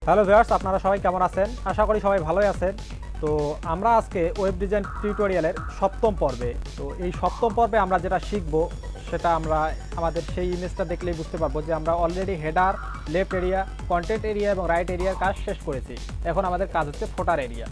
Hello viewers, আপনারা সবাই কেমন আছেন? আশা করি সবাই ভালোই আছেন। তো আমরা আজকে ওয়েব ডিজাইন টিউটোরিয়ালের সপ্তম পর্বে। তো এই সপ্তম পর্বে আমরা যেটা শিখব সেটা আমরা আমাদের সেই ইমেজটা দেখলেই বুঝতে পারবো যে আমরা already header, left area, content area এবং রাইট এরিয়ার কাজ শেষ করেছি। এখন আমাদের কাজ হচ্ছে ফোটার এরিয়া।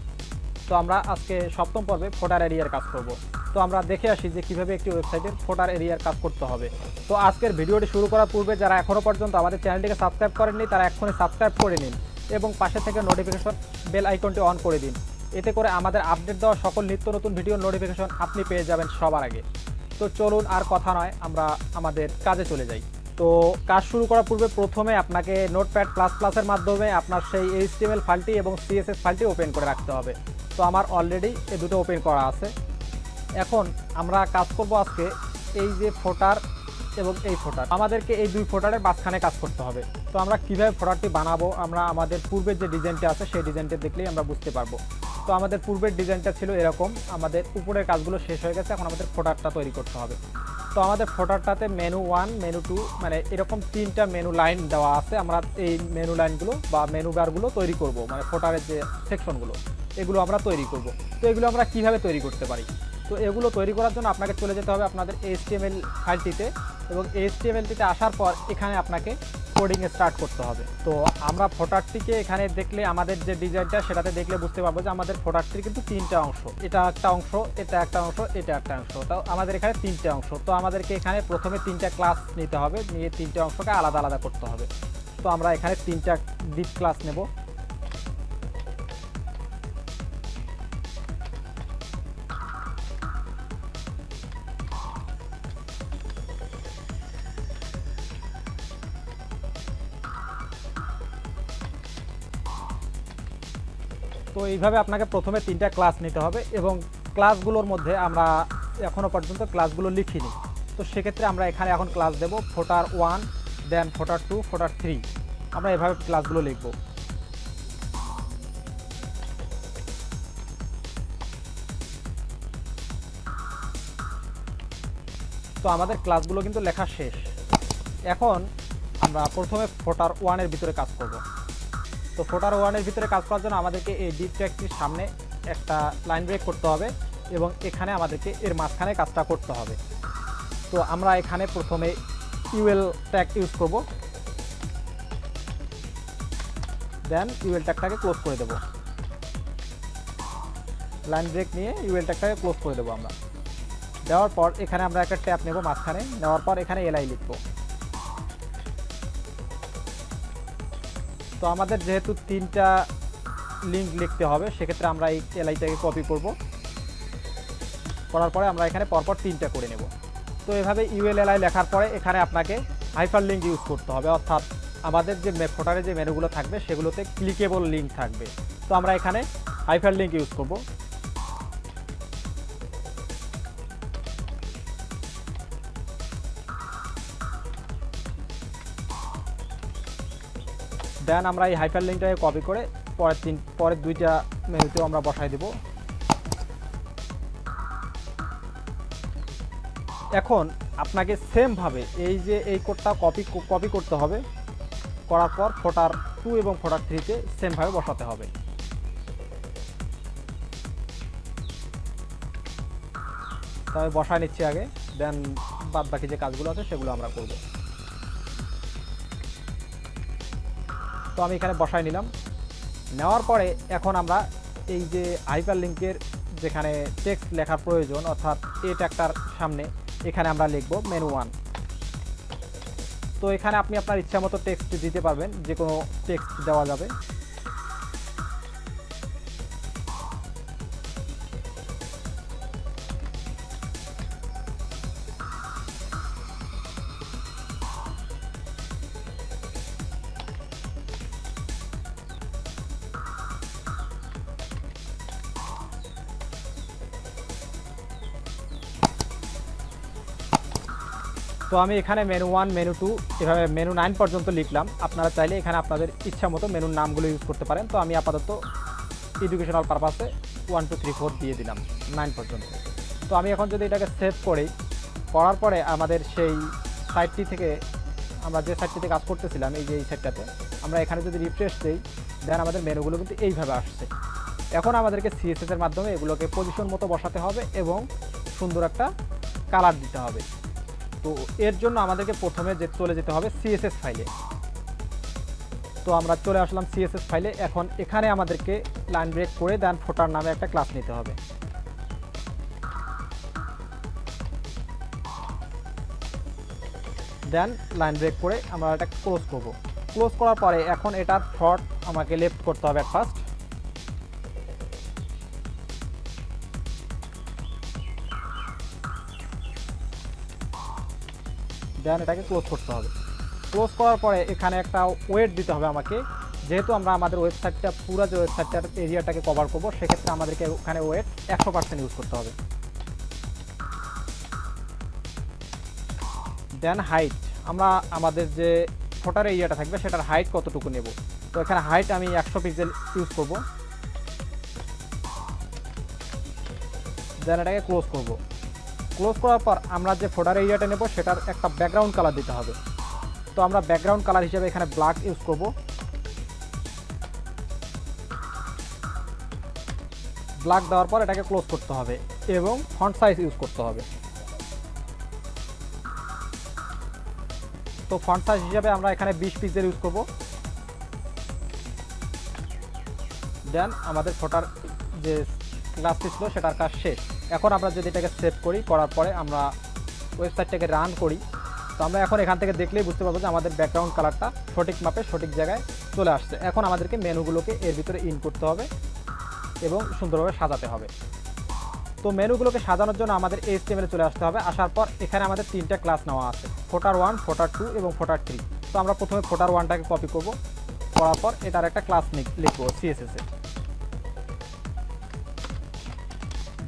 তো আমরা আজকে সপ্তম পর্বে ফোটার এরিয়ার কাজ করব। তো আমরা দেখে আসি যে কীভাবে একটি ওয়েবসাইটের ফোটার এরিয়ার কাজ করতে হবে। তো আজকের ভিডিওটি শুরু করার পূর্বে যারা এখনও পর্যন্ত আমাদের চ্যানেলটিকে সাবস্ক্রাইব করেননি তারা এখনই সাবস্ক্রাইব করে নিন এবং পাশে থেকে নোটিফিকেশন বেল আইকনটি অন করে দিন। এতে করে আমাদের আপডেট দেওয়া সকল নিত্য নতুন ভিডিওর নোটিফিকেশন আপনি পেয়ে যাবেন সবার আগে। তো চলুন আর কথা নয়, আমরা আমাদের কাজে চলে যাই। তো কাজ শুরু করার পূর্বে প্রথমে আপনাকে নোটপ্যাড প্লাস প্লাসের মাধ্যমে আপনার সেই HTML ফাইলটি এবং CSS ফাইলটি ওপেন করে রাখতে হবে। তো আমার অলরেডি এই দুটো ওপেন করা আছে। এখন আমরা কাজ করব আজকে এই যে ফোটার এবং এই ফোটার, আমাদেরকে এই দুই ফোটারের মাঝখানে কাজ করতে হবে। তো আমরা কীভাবে ফোটারটি বানাবো, আমরা আমাদের পূর্বের যে ডিজাইনটা আছে সেই ডিজাইনটা দেখলেই আমরা বুঝতে পারবো। তো আমাদের পূর্বের ডিজাইনটা ছিল এরকম, আমাদের উপরের কাজগুলো শেষ হয়ে গেছে, এখন আমাদের ফোটারটা তৈরি করতে হবে। তো আমাদের ফোটারটাতে মেনু 1, মেনু 2 মানে এরকম তিনটা মেনু লাইন দেওয়া আছে। আমরা এই মেনু লাইনগুলো বা মেনু বারগুলো তৈরি করব, মানে ফোটারের যে সেকশনগুলো এগুলো আমরা তৈরি করব। তো এগুলো আমরা কিভাবে তৈরি করতে পারি? তো এগুলো তৈরি করার জন্য আপনাকে চলে যেতে হবে আপনাদের HTML ফাইলটিতে এবং HTMLটিতে আসার পর এখানে আপনাকে কোডিং স্টার্ট করতে হবে। তো আমরা ফোটারটিকে এখানে দেখলে আমাদের যে ডিজাইনটা সেটাতে দেখলে বুঝতে পারবো যে আমাদের ফোটারটির কিন্তু তিনটা অংশ, এটা একটা অংশ, এটা একটা অংশ, এটা একটা অংশ। তো আমাদের এখানে তিনটে অংশ। তো আমাদেরকে এখানে প্রথমে তিনটা ক্লাস নিতে হবে, নিয়ে তিনটে অংশকে আলাদা আলাদা করতে হবে। তো আমরা এখানে তিনটা ডিপ ক্লাস নেব। তো এইভাবে আপনাকে প্রথমে তিনটা ক্লাস নিতে হবে এবং ক্লাসগুলোর মধ্যে আমরা এখনও পর্যন্ত ক্লাসগুলো লিখিনি। তো সেক্ষেত্রে আমরা এখানে এখন ক্লাস দেব ফোটার 1, দেন ফোটার 2, ফোটার 3। আমরা এভাবে ক্লাসগুলো লিখব। তো আমাদের ক্লাসগুলো কিন্তু লেখা শেষ। এখন আমরা প্রথমে ফোটার 1-এর ভিতরে কাজ করব। তো ফোটার 1-এর ভিতরে কাজ করার জন্য আমাদেরকে এই ডিপ ট্যাগটির সামনে একটা লাইন ব্রেক করতে হবে এবং এখানে আমাদেরকে এর মাঝখানে কাজটা করতে হবে। তো আমরা এখানে প্রথমে ইউএল ট্যাগ ইউজ করব, দেন ইউএল ট্যাগটাকে ক্লোজ করে দেব। লাইন ব্রেক নিয়ে ইউএল ট্যাগটাকে ক্লোজ করে দেবো আমরা। দেওয়ার পর এখানে আমরা একটা ট্যাব নেব মাঝখানে, নেওয়ার পর এখানে এলআই লিখব। তো আমাদের যেহেতু তিনটা লিঙ্ক লিখতে হবে সেক্ষেত্রে আমরা এই এলআইটাকে কপি করব, করার পরে আমরা এখানে পরপর তিনটা করে নেব। তো এভাবে ইউএলএলআই লেখার পরে এখানে আপনাকে হাইপার লিঙ্ক ইউজ করতে হবে, অর্থাৎ আমাদের যে ফোটারে যে মেনুগুলো থাকবে সেগুলোতে ক্লিকেবল লিঙ্ক থাকবে। তো আমরা এখানে হাইপার লিঙ্ক ইউজ করব। দেন আমরা এই হাইপার লিঙ্কটাকে কপি করে পরের দুইটা মেনুতেও আমরা বসাই দেব। এখন আপনাকে সেমভাবে এই যে এই কোডটা কপি করতে হবে, করার পর ফোটার 2 এবং ফোটার 3-তে সেমভাবে বসাতে হবে। তবে বসায় নিচ্ছি আগে, দেন বাদ বাকি যে কাজগুলো আছে সেগুলো আমরা করব। তো আমি এখানে বসাই নিলাম। নেওয়ার পরে এখন আমরা এই যে হাইপার লিঙ্কের যেখানে টেক্সট লেখার প্রয়োজন, অর্থাৎ এই ট্যাগটার সামনে এখানে আমরা লিখব মেনু 1। তো এখানে আপনি আপনার ইচ্ছা মতো টেক্সট দিতে পারবেন, যে কোনো টেক্সট দেওয়া যাবে। তো আমি এখানে মেনু 1, মেনু 2 এভাবে মেনু 9 পর্যন্ত লিখলাম। আপনারা চাইলে এখানে আপনাদের ইচ্ছা মতো মেনুর নামগুলো ইউজ করতে পারেন। তো আমি আপাতত এডুকেশনাল পারপাসে 1 2 3 4 দিয়ে দিলাম 9 পর্যন্ত। তো আমি এখন যদি এটাকে সেভ করি, করার পরে আমাদের সেই সাইটটি থেকে আমরা যে সাইটটিতে কাজ করতেছিলাম, এই যে এই সাইটটাতে আমরা এখানে যদি রিফ্রেশ দিই দেন আমাদের মেনুগুলো কিন্তু এইভাবে আসছে। এখন আমাদেরকে সিএসএস এর মাধ্যমে এগুলোকে পজিশন মতো বসাতে হবে এবং সুন্দর একটা কালার দিতে হবে। তো এর জন্য আমাদেরকে প্রথমে চলে যেতে হবে সিএসএস ফাইলে। তো আমরা চলে আসলাম সিএসএস ফাইলে। এখন এখানে আমাদেরকে লাইন ব্রেক করে দেন ফোটার নামে একটা ক্লাস নিতে হবে। দেন লাইন ব্রেক করে আমরা এটা ক্লোজ করব। ক্লোজ করার পরে এখন এটার শর্ট আমাকে লেফট করতে হবে ফার্স্ট। দেন এটাকে ক্লোজ করতে হবে। ক্লোজ করার পরে এখানে একটা ওয়েট দিতে হবে আমাকে, যেহেতু আমরা আমাদের ওয়েবসাইটটা পুরো যে ওয়েবসাইটটার এরিয়াটাকে কভার করব, সেক্ষেত্রে আমাদেরকে ওখানে ওয়েট 100% ইউজ করতে হবে। দেন হাইট, আমরা আমাদের যে ফোটার এরিয়াটা থাকবে সেটার হাইট কতটুকু নেব। তো এখানে হাইট আমি 100 পিক্সেল ইউজ করব। দেন এটাকে ক্লোজ করব। ক্লোজ করার পর আমরা যে ফোটার এরিয়াটা নেব সেটার একটা ব্যাকগ্রাউন্ড কালার দিতে হবে। তো আমরা ব্যাকগ্রাউন্ড কালার হিসেবে এখানে ব্ল্যাক ইউজ করব। ব্ল্যাক দেওয়ার পর এটাকে ক্লোজ করতে হবে এবং ফন্ট সাইজ ইউজ করতে হবে। তো ফন্ট সাইজ হিসেবে আমরা এখানে 20 পিক্সেল ইউজ করব। দেন আমাদের ফোটার যে ক্লাসটি ছিল সেটার কাজ শেষ। এখন আমরা যদি এটাকে সেভ করি, করার পরে আমরা ওয়েবসাইটটাকে রান করি, তো আমরা এখন এখান থেকে দেখলেই বুঝতে পারবো যে আমাদের ব্যাকগ্রাউন্ড কালারটা সঠিক মাপে সঠিক জায়গায় চলে আসছে। এখন আমাদেরকে মেনুগুলোকে এর ভিতরে ইন করতে হবে এবং সুন্দরভাবে সাজাতে হবে। তো মেনুগুলোকে সাজানোর জন্য আমাদের HTML চলে আসতে হবে। আসার পর এখানে আমাদের 3টা ক্লাস নেওয়া আছে, ফোটার 1, ফোটার 2 এবং ফোটার 3। তো আমরা প্রথমে ফোটার 1টাকে কপি করব, করার পর এটার একটা ক্লাস লিখব CSS এ।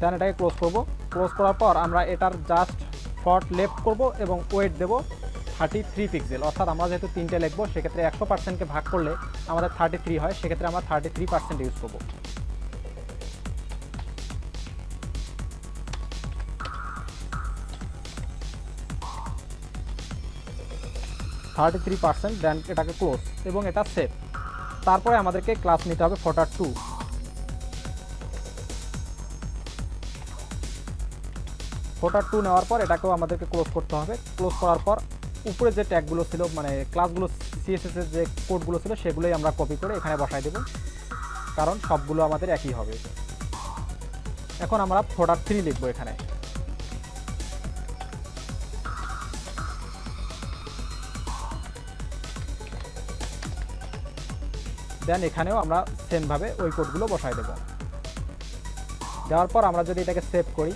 দেন এটাকে ক্লোজ করব। ক্লোজ করার পর আমরা এটার জাস্ট ফন্ট লেফট করব এবং ওয়েট দেব 33 পিক্সেল। অর্থাৎ আমরা যেহেতু 3টে লিখব, সেক্ষেত্রে 100%কে ভাগ করলে আমাদের 33 হয়, সেক্ষেত্রে আমরা 33% ইউজ করব। দেন এটাকে ক্লোজ এবং এটা সেভ। তারপরে আমাদেরকে ক্লাস নিতে হবে ফোটার 2। ফোটার 2 নেওয়ার পর এটাকেও আমাদেরকে ক্লোজ করতে হবে। ক্লোজ করার পর উপরে যে ট্যাগগুলো ছিল, মানে ক্লাসগুলো CSS এর যে কোডগুলো ছিল, সেগুলোই আমরা কপি করে এখানে বসাই দেব, কারণ সবগুলো আমাদের একই হবে। এখন আমরা ফোটার 3 লিখব এখানে। দেন এখানেও আমরা সেমভাবে ওই কোডগুলো বসাই দেব। দেওয়ার পর আমরা যদি এটাকে সেভ করি,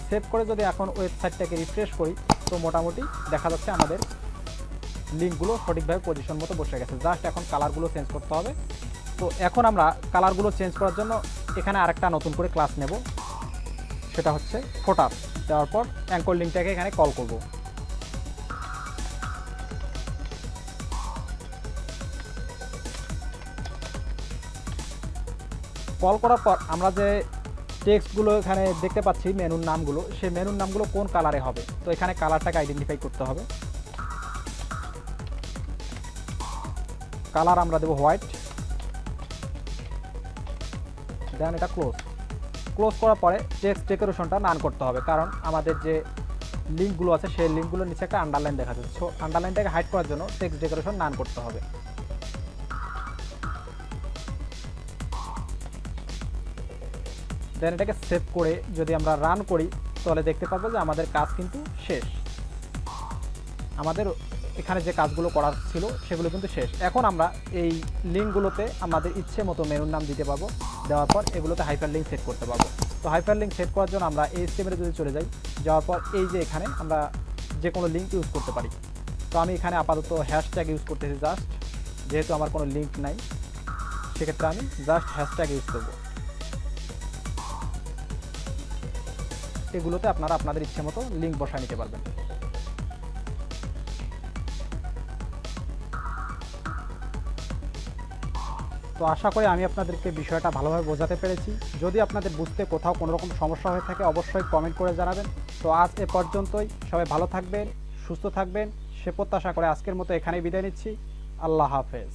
সেভ করে যদি এখন ওয়েবসাইটটাকে রিফ্রেশ করি, তো মোটামুটি দেখা যাচ্ছে আমাদের লিঙ্কগুলো সঠিকভাবে পজিশন মতো বসে গেছে। জাস্ট এখন কালারগুলো চেঞ্জ করতে হবে। তো এখন আমরা কালারগুলো চেঞ্জ করার জন্য এখানে আরেকটা নতুন করে ক্লাস নেব, সেটা হচ্ছে ফোটার। দেওয়ার পর অ্যাঙ্কর লিঙ্কটাকে এখানে কল করব। কল করার পর আমরা যে টেক্সটগুলো এখানে দেখতে পাচ্ছি, মেনুর নামগুলো, সেই মেনুর নামগুলো কোন কালারে হবে, তো এখানে কালারটাকে আইডেন্টিফাই করতে হবে। কালার আমরা দেবো হোয়াইট। দেন এটা ক্লোজ। ক্লোজ করার পরে টেক্সট ডেকোরেশনটা নান করতে হবে, কারণ আমাদের যে লিঙ্কগুলো আছে সেই লিঙ্কগুলোর নিচে একটা আন্ডারলাইন দেখা যাচ্ছে। সো আন্ডারলাইনটাকে হাইড করার জন্য টেক্সট ডেকোরেশন নান করতে হবে। দেন এটাকে সেভ করে যদি আমরা রান করি, তাহলে দেখতে পাবো যে আমাদের কাজ কিন্তু শেষ। আমাদের এখানে যে কাজগুলো করার ছিল সেগুলো কিন্তু শেষ। এখন আমরা এই লিঙ্কগুলোতে আমাদের ইচ্ছে মতো মেনুর নাম দিতে পারবো। দেওয়ার পর এগুলোতে হাইপার লিঙ্ক সেট করতে পারবো। তো হাইপার লিঙ্ক সেট করার জন্য আমরা HTML যদি চলে যাই, যাওয়ার পর এই যে এখানে আমরা যে কোনো লিঙ্ক ইউজ করতে পারি। তো আমি এখানে আপাতত হ্যাশট্যাগ ইউজ করতেছি, জাস্ট যেহেতু আমার কোনো লিঙ্ক নাই, সেক্ষেত্রে আমি জাস্ট হ্যাশট্যাগ ইউজ করবো। এগুলোতে আপনারা আপনাদের ইচ্ছে মতো লিঙ্ক বসায় নিতে পারবেন। তো আশা করি আমি আপনাদেরকে বিষয়টা ভালোভাবে বোঝাতে পেরেছি। যদি আপনাদের বুঝতে কোথাও কোনো রকম সমস্যা হয়ে থাকে, অবশ্যই কমেন্ট করে জানাবেন। তো আজ এ পর্যন্তই। সবাই ভালো থাকবেন, সুস্থ থাকবেন, সে প্রত্যাশা করে আজকের মতো এখানেই বিদায় নিচ্ছি। আল্লাহ হাফেজ।